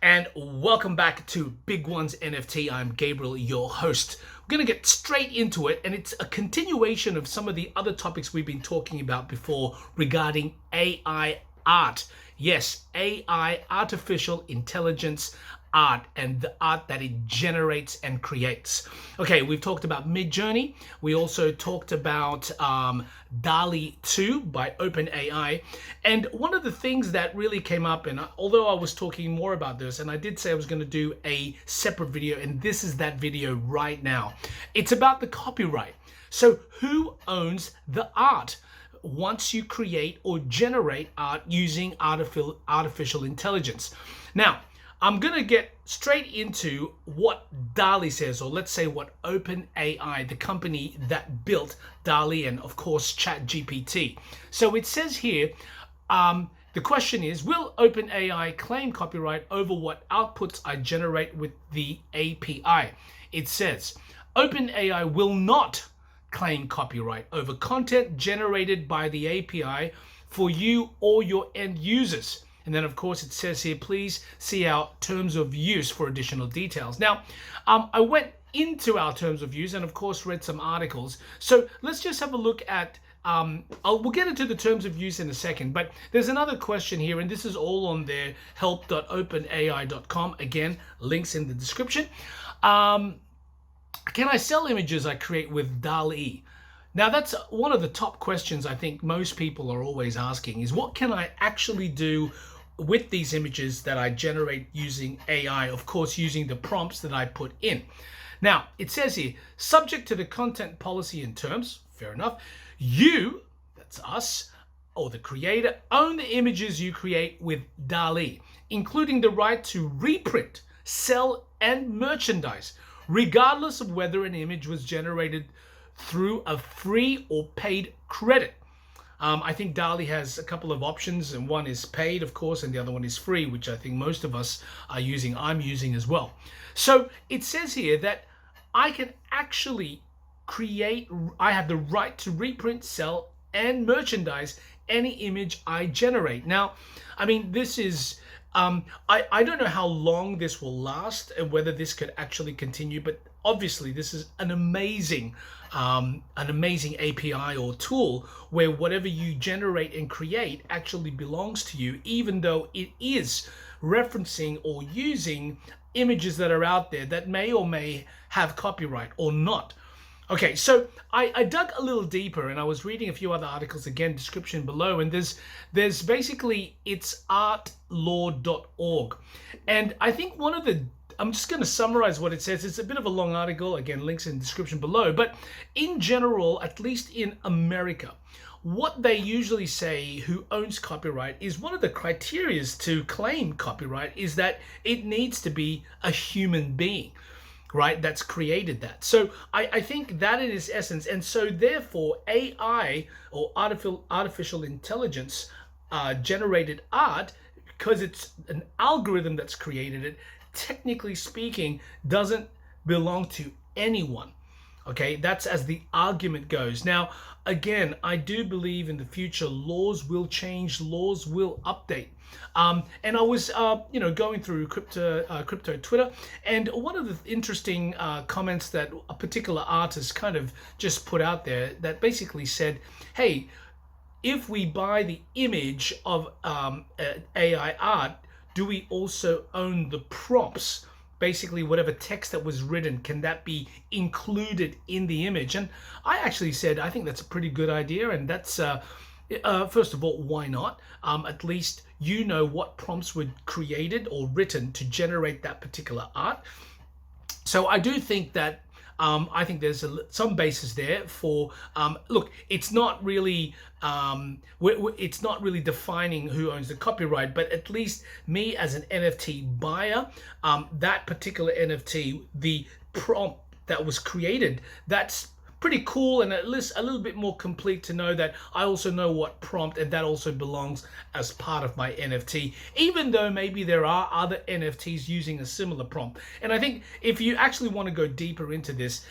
And welcome back to Big Ones NFT. I'm Gabriel, your host. We're going to get straight into it, and it's a continuation of some of the other topics we've been talking about before regarding AI art. Yes, AI, artificial intelligence art, and the art that it generates and creates. Okay, we've talked about Midjourney. We also talked about DALL-E 2 by OpenAI. And one of the things that really came up, and although I was talking more about this, and I did say I was going to do a separate video, and this is that video right now. It's about the copyright. So who owns the art once you create or generate art using artificial intelligence? Now, I'm going to get straight into what DALL-E says, or let's say what OpenAI, the company that built DALL-E and of course ChatGPT. So it says here, the question is, will OpenAI claim copyright over what outputs I generate with the API? It says, OpenAI will not claim copyright over content generated by the API for you or your end users. And then, of course, it says here, please see our terms of use for additional details. Now, I went into our terms of use and, of course, read some articles. So let's just have a look at, we'll get into the terms of use in a second, but there's another question here, and this is all on their help.openai.com. Again, links in the description. Can I sell images I create with DALL-E? Now, that's one of the top questions I think most people are always asking, is what can I actually do with these images that I generate using AI, of course, using the prompts that I put in. Now, it says here, subject to the content policy and terms, fair enough, you, that's us, or the creator, own the images you create with DALL-E, including the right to reprint, sell, and merchandise, regardless of whether an image was generated through a free or paid credit. I think DALL-E has a couple of options, and one is paid, of course, and the other one is free, which I think most of us are using. I'm using as well. So it says here that I can actually create, I have the right to reprint, sell, and merchandise any image I generate. Now, I mean, this is, I don't know how long this will last and whether this could actually continue, but obviously this is an amazing API or tool where whatever you generate and create actually belongs to you, even though it is referencing or using images that are out there that may or may have copyright or not. Okay, so I dug a little deeper and I was reading a few other articles, again, description below, and there's basically, it's artlaw.org. And I think one of the, I'm just going to summarize what it says. It's a bit of a long article, again, links in the description below, but in general, at least in America, what they usually say who owns copyright is one of the criterias to claim copyright is that it needs to be a human being, right, that's created that. So I think that in its essence, and so therefore AI or artificial intelligence generated art, because it's an algorithm that's created it, technically speaking, doesn't belong to anyone. Okay, that's as the argument goes. Now, again, I do believe in the future laws will change, laws will update. And I was, going through crypto Twitter, and one of the interesting comments that a particular artist kind of just put out there that basically said, hey, if we buy the image of AI art, do we also own the prompts? Basically, whatever text that was written, can that be included in the image? And I actually said, I think that's a pretty good idea. And that's, first of all, why not? At least you know what prompts were created or written to generate that particular art. So I do think that I think there's some basis there for, look, it's not really, it's not really defining who owns the copyright, but at least me as an NFT buyer, that particular NFT, the prompt that was created, that's pretty cool and at least a little bit more complete to know that I also know what prompt, and that also belongs as part of my NFT, even though maybe there are other NFTs using a similar prompt. And I think if you actually want to go deeper into this,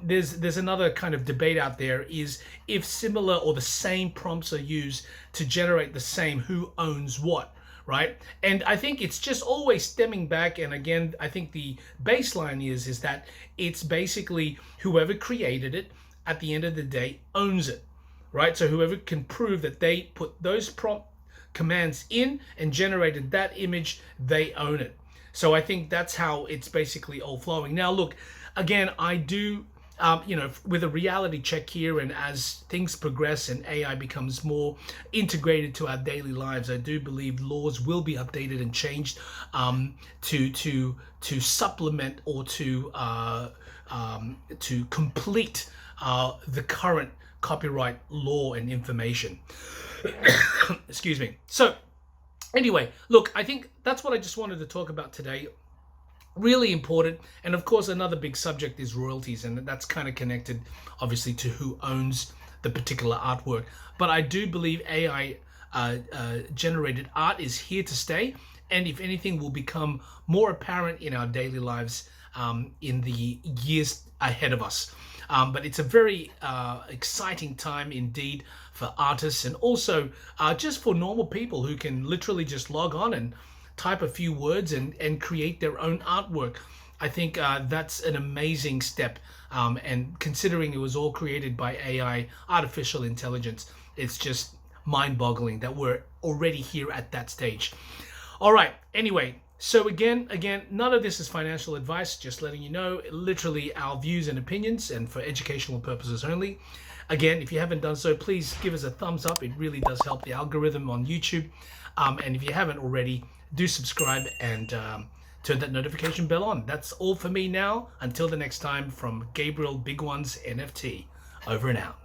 there's another kind of debate out there, is if similar or the same prompts are used to generate the same, who owns what, right? And I think it's just always stemming back. And again, I think the baseline is that it's basically whoever created it at the end of the day owns it, right? So whoever can prove that they put those prompt commands in and generated that image, they own it. So I think that's how it's basically all flowing. Now, look, again, I do, with a reality check here, and as things progress and AI becomes more integrated to our daily lives, I do believe laws will be updated and changed to supplement or to complete the current copyright law and information. Excuse me. So anyway, look, I think that's what I just wanted to talk about today. Really important. And of course, another big subject is royalties, and that's kind of connected obviously to who owns the particular artwork. But I do believe AI generated art is here to stay, and if anything will become more apparent in our daily lives in the years ahead of us. But it's a very exciting time indeed for artists, and also just for normal people who can literally just log on and type a few words and create their own artwork. I think that's an amazing step. And considering it was all created by AI, artificial intelligence, it's just mind-boggling that we're already here at that stage. All right, anyway, so again, none of this is financial advice, just letting you know, literally our views and opinions and for educational purposes only. Again, if you haven't done so, please give us a thumbs up. It really does help the algorithm on YouTube. And if you haven't already, do subscribe and turn that notification bell on. That's all for me now. Until the next time, from Gabriel, Big Ones NFT, over and out.